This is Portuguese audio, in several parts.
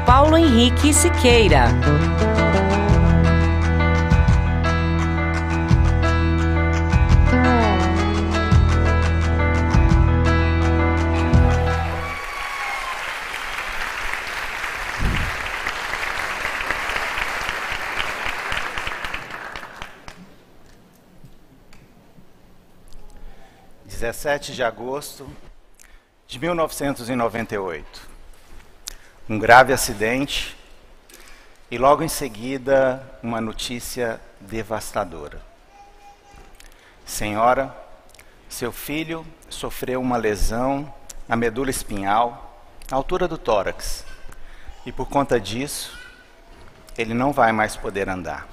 Paulo Henrique Siqueira. De agosto de 1998. Um grave acidente e logo em seguida uma notícia devastadora. Senhora, seu filho sofreu uma lesão na medula espinhal, na altura do tórax, e por conta disso, ele não vai mais poder andar.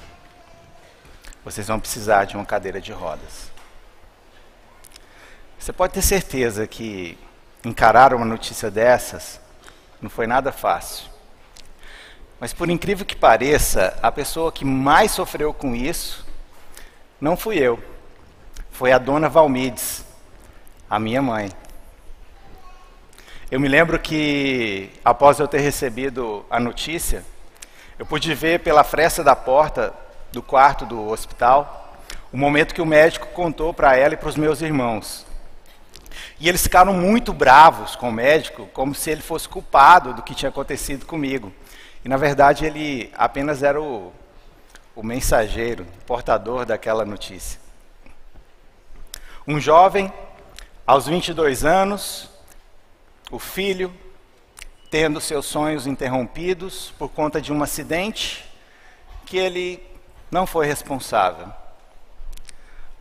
Vocês vão precisar de uma cadeira de rodas. Você pode ter certeza que encarar uma notícia dessas não foi nada fácil. Mas por incrível que pareça, a pessoa que mais sofreu com isso não fui eu. Foi a dona Valmides, a minha mãe. Eu me lembro que, após eu ter recebido a notícia, eu pude ver pela fresta da porta do quarto do hospital o momento que o médico contou para ela e para os meus irmãos. E eles ficaram muito bravos com o médico, como se ele fosse culpado do que tinha acontecido comigo. E, na verdade, ele apenas era o mensageiro, o portador daquela notícia. Um jovem, aos 22 anos, o filho, tendo seus sonhos interrompidos por conta de um acidente que ele não foi responsável.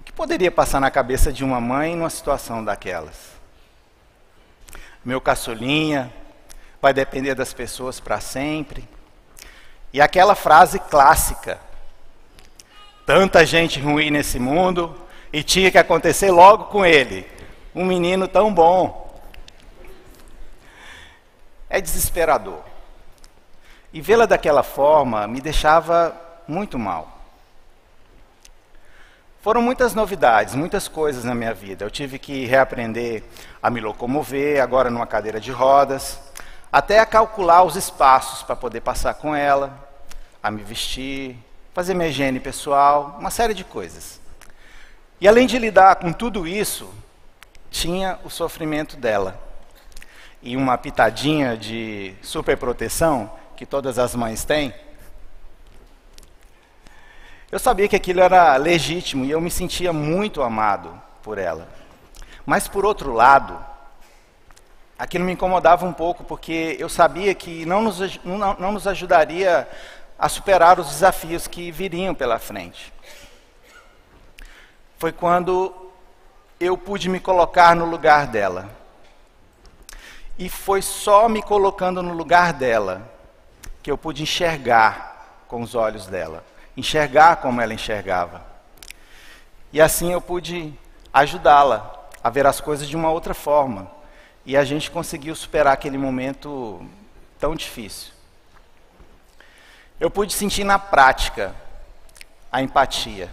O que poderia passar na cabeça de uma mãe numa situação daquelas? Meu caçulinha vai depender das pessoas para sempre. E aquela frase clássica: tanta gente ruim nesse mundo e tinha que acontecer logo com ele, um menino tão bom. É desesperador. E vê-la daquela forma me deixava muito mal. Foram muitas novidades, muitas coisas na minha vida. Eu tive que reaprender a me locomover, agora numa cadeira de rodas, até a calcular os espaços para poder passar com ela, a me vestir, fazer minha higiene pessoal, uma série de coisas. E além de lidar com tudo isso, tinha o sofrimento dela. E uma pitadinha de superproteção, que todas as mães têm. Eu sabia que aquilo era legítimo e eu me sentia muito amado por ela. Mas, por outro lado, aquilo me incomodava um pouco, porque eu sabia que não nos ajudaria a superar os desafios que viriam pela frente. Foi quando eu pude me colocar no lugar dela. E foi só me colocando no lugar dela que eu pude enxergar com os olhos dela. Enxergar como ela enxergava. E assim eu pude ajudá-la a ver as coisas de uma outra forma. E a gente conseguiu superar aquele momento tão difícil. Eu pude sentir na prática a empatia.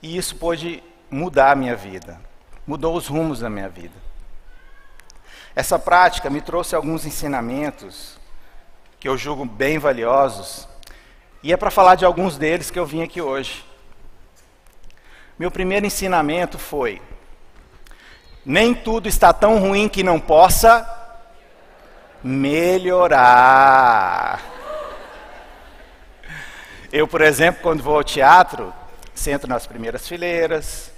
E isso pôde mudar a minha vida. Mudou os rumos da minha vida. Essa prática me trouxe alguns ensinamentos que eu julgo bem valiosos. E é para falar de alguns deles que eu vim aqui hoje. Meu primeiro ensinamento foi: nem tudo está tão ruim que não possa melhorar. Eu, por exemplo, quando vou ao teatro, sento nas primeiras fileiras,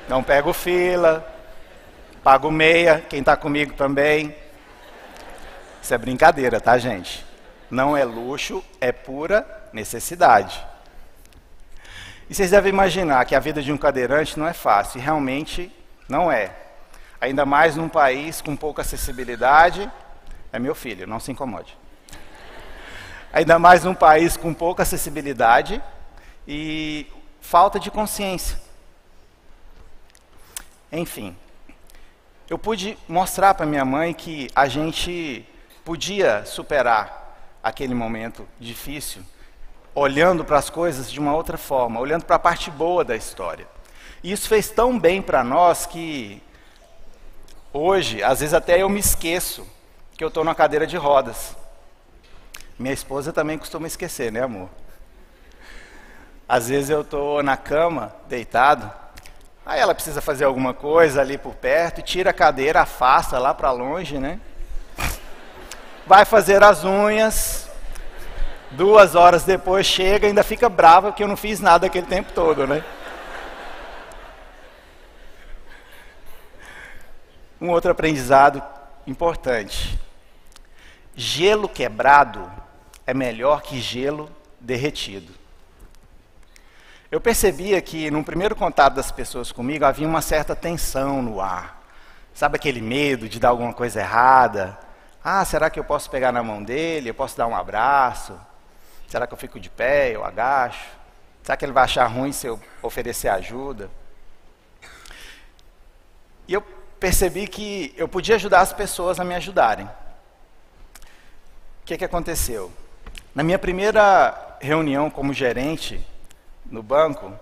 não pego fila, pago meia, quem está comigo também. Isso é brincadeira, tá, gente? Não é luxo, é pura necessidade. E vocês devem imaginar que a vida de um cadeirante não é fácil, e realmente não é. Ainda mais num país com pouca acessibilidade. É meu filho, não se incomode. Ainda mais num país com pouca acessibilidade e falta de consciência. Enfim, eu pude mostrar para minha mãe que a gente podia superar aquele momento difícil, olhando para as coisas de uma outra forma, olhando para a parte boa da história. E isso fez tão bem para nós que hoje, às vezes até eu me esqueço que eu estou na cadeira de rodas. Minha esposa também costuma esquecer, né, amor? Às vezes eu estou na cama, deitado, aí ela precisa fazer alguma coisa ali por perto, e tira a cadeira, afasta lá para longe, né? Vai fazer as unhas, 2 horas depois chega e ainda fica brava porque eu não fiz nada aquele tempo todo, né? Um outro aprendizado importante. Gelo quebrado é melhor que gelo derretido. Eu percebia que no primeiro contato das pessoas comigo havia uma certa tensão no ar. Sabe aquele medo de dar alguma coisa errada? Ah, será que eu posso pegar na mão dele? Eu posso dar um abraço? Será que eu fico de pé? Eu agacho? Será que ele vai achar ruim se eu oferecer ajuda? E eu percebi que eu podia ajudar as pessoas a me ajudarem. O que aconteceu? Na minha primeira reunião como gerente no banco,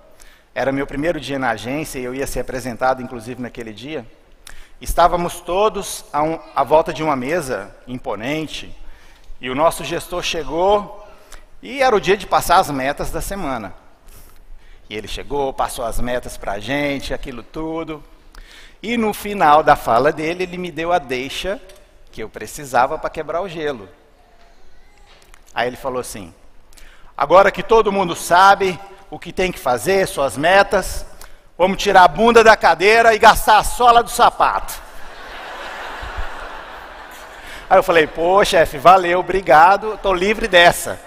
era meu primeiro dia na agência e eu ia ser apresentado, inclusive, naquele dia. Estávamos todos à volta de uma mesa imponente e o nosso gestor chegou e era o dia de passar as metas da semana. E ele chegou, passou as metas para a gente, aquilo tudo. E no final da fala dele, ele me deu a deixa que eu precisava para quebrar o gelo. Aí ele falou assim: agora que todo mundo sabe o que tem que fazer, suas metas, vamos tirar a bunda da cadeira e gastar a sola do sapato. Aí eu falei: pô, chefe, valeu, obrigado, estou livre dessa.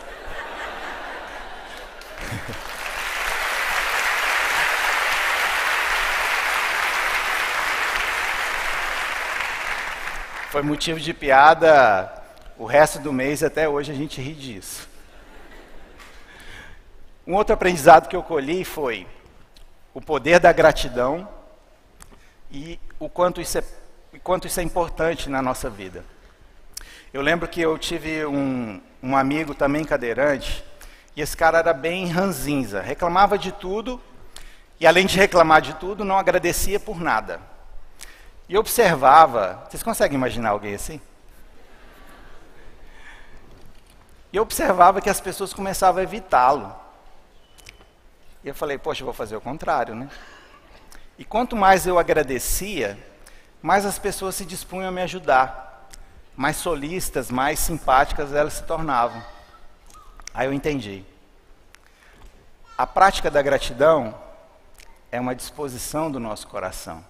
Foi motivo de piada o resto do mês, até hoje a gente ri disso. Um outro aprendizado que eu colhi foi o poder da gratidão e o quanto isso é importante na nossa vida. Eu lembro que eu tive um amigo também cadeirante, e esse cara era bem ranzinza, reclamava de tudo, e além de reclamar de tudo, não agradecia por nada. E eu observava, vocês conseguem imaginar alguém assim? E eu observava que as pessoas começavam a evitá-lo. E eu falei: poxa, eu vou fazer o contrário, né? E quanto mais eu agradecia, mais as pessoas se dispunham a me ajudar. Mais solistas, mais simpáticas elas se tornavam. Aí eu entendi. A prática da gratidão é uma disposição do nosso coração.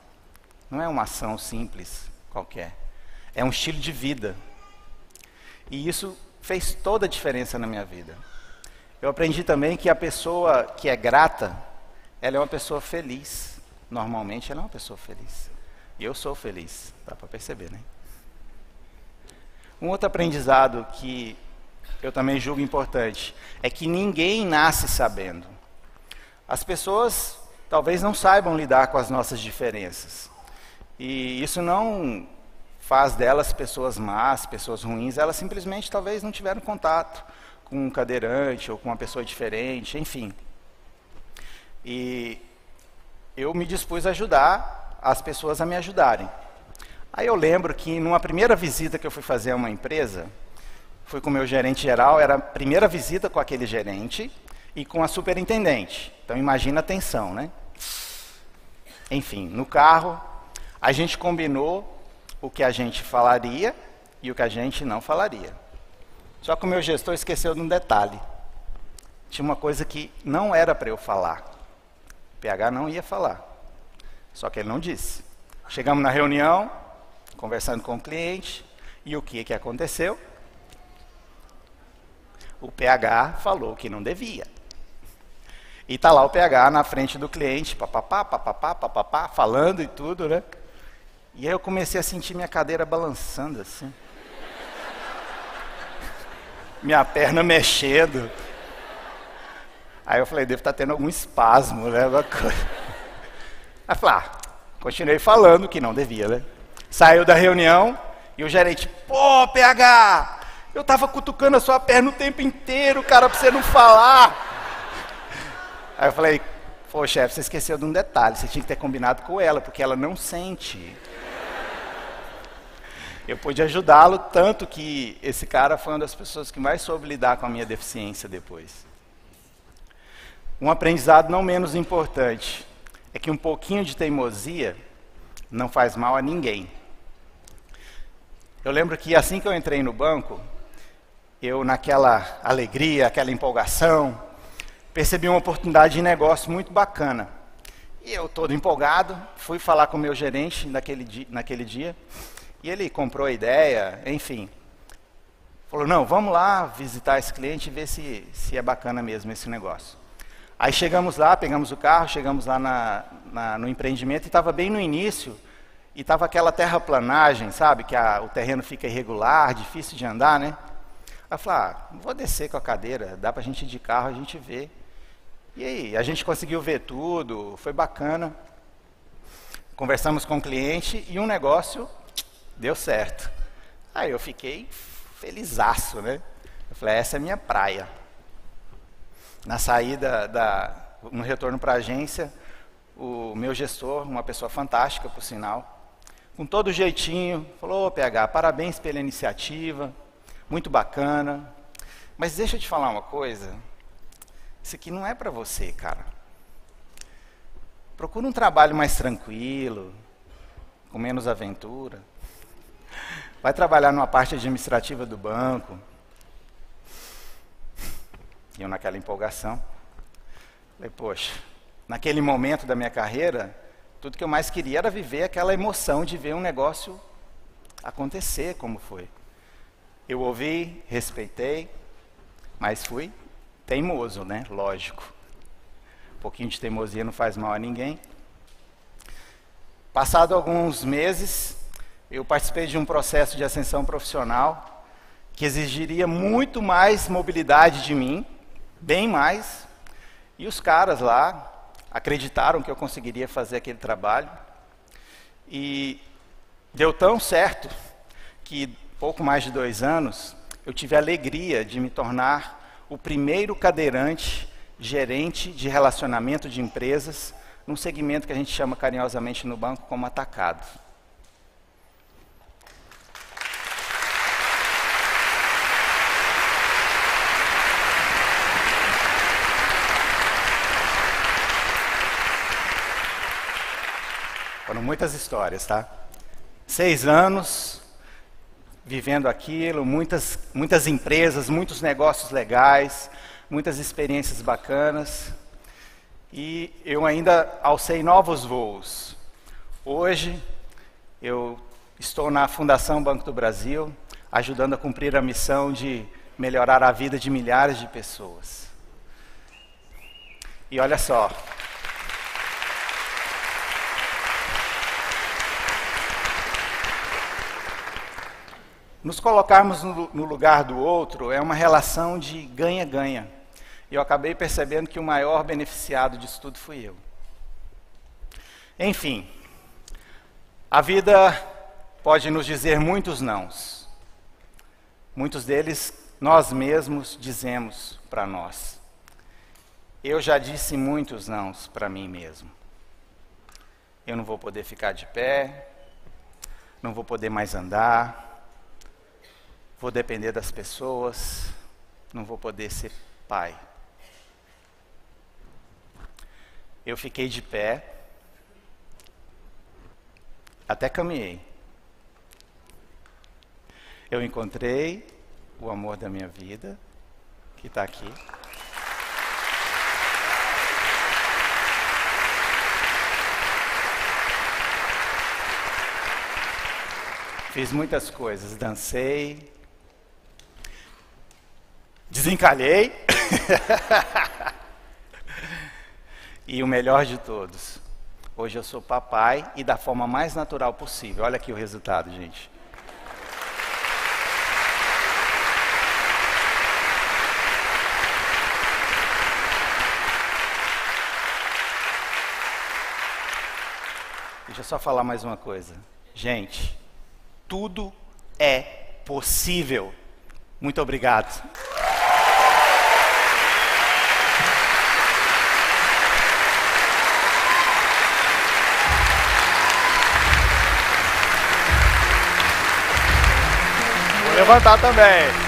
Não é uma ação simples qualquer. É um estilo de vida. E isso fez toda a diferença na minha vida. Eu aprendi também que a pessoa que é grata, ela é uma pessoa feliz. Normalmente ela é uma pessoa feliz. E eu sou feliz, dá para perceber, né? Um outro aprendizado que eu também julgo importante é que ninguém nasce sabendo. As pessoas talvez não saibam lidar com as nossas diferenças. E isso não faz delas pessoas más, pessoas ruins. Elas simplesmente talvez não tiveram contato com um cadeirante ou com uma pessoa diferente, enfim. E eu me dispus a ajudar as pessoas a me ajudarem. Aí eu lembro que numa primeira visita que eu fui fazer a uma empresa, fui com o meu gerente geral, era a primeira visita com aquele gerente e com a superintendente. Então imagina a tensão, né? Enfim, no carro, a gente combinou o que a gente falaria e o que a gente não falaria. Só que o meu gestor esqueceu de um detalhe. Tinha uma coisa que não era para eu falar. O PH não ia falar. Só que ele não disse. Chegamos na reunião, conversando com o cliente, e o que aconteceu? O PH falou que não devia. E está lá o PH na frente do cliente, papapá, papapá, papapá, falando e tudo, né? E aí eu comecei a sentir minha cadeira balançando assim. Minha perna mexendo. Aí eu falei: devo estar tendo algum espasmo, né? Alguma coisa. Aí eu falei: continuei falando que não devia, né? Saiu da reunião e o gerente: pô, PH, eu tava cutucando a sua perna o tempo inteiro, cara, pra você não falar. Aí eu falei: pô, chefe, você esqueceu de um detalhe, você tinha que ter combinado com ela, porque ela não sente. Eu pude ajudá-lo, tanto que esse cara foi uma das pessoas que mais soube lidar com a minha deficiência depois. Um aprendizado não menos importante é que um pouquinho de teimosia não faz mal a ninguém. Eu lembro que assim que eu entrei no banco, eu naquela alegria, aquela empolgação, percebi uma oportunidade de negócio muito bacana. E eu, todo empolgado, fui falar com o meu gerente naquele dia, e ele comprou a ideia, enfim. Falou, não, vamos lá visitar esse cliente e ver se é bacana mesmo esse negócio. Aí chegamos lá, pegamos o carro, chegamos lá no empreendimento, e estava bem no início, e estava aquela terraplanagem, sabe, que o terreno fica irregular, difícil de andar, né? Aí eu falei, vou descer com a cadeira, dá para a gente ir de carro, a gente vê. E aí, a gente conseguiu ver tudo, foi bacana. Conversamos com o cliente e um negócio deu certo. Aí eu fiquei felizaço, né? Eu falei, essa é a minha praia. Na saída, no retorno para a agência, o meu gestor, uma pessoa fantástica, por sinal, com todo jeitinho, falou, PH, parabéns pela iniciativa, muito bacana, mas deixa eu te falar uma coisa, isso aqui não é para você, cara. Procura um trabalho mais tranquilo, com menos aventura. Vai trabalhar numa parte administrativa do banco. E eu naquela empolgação, falei, poxa, naquele momento da minha carreira, tudo que eu mais queria era viver aquela emoção de ver um negócio acontecer como foi. Eu ouvi, respeitei, mas fui teimoso, né? Lógico. Um pouquinho de teimosia não faz mal a ninguém. Passado alguns meses, eu participei de um processo de ascensão profissional que exigiria muito mais mobilidade de mim, bem mais, e os caras lá acreditaram que eu conseguiria fazer aquele trabalho, e deu tão certo que, pouco mais de 2 anos, eu tive a alegria de me tornar o primeiro cadeirante gerente de relacionamento de empresas, num segmento que a gente chama carinhosamente no banco como atacado. Foram muitas histórias, tá? 6 anos vivendo aquilo, muitas empresas, muitos negócios legais, muitas experiências bacanas. E eu ainda alcei novos voos. Hoje, eu estou na Fundação Banco do Brasil, ajudando a cumprir a missão de melhorar a vida de milhares de pessoas. E olha só, nos colocarmos no lugar do outro é uma relação de ganha-ganha. E eu acabei percebendo que o maior beneficiado disso tudo fui eu. Enfim, a vida pode nos dizer muitos nãos. Muitos deles nós mesmos dizemos para nós. Eu já disse muitos nãos para mim mesmo. Eu não vou poder ficar de pé, não vou poder mais andar, vou depender das pessoas, não vou poder ser pai. Eu fiquei de pé, até caminhei. Eu encontrei o amor da minha vida, que está aqui. Fiz muitas coisas, dancei, desencalhei. E o melhor de todos, hoje eu sou papai e da forma mais natural possível. Olha aqui o resultado, gente. Deixa eu só falar mais uma coisa. Gente, tudo é possível. Muito obrigado. Levantar também.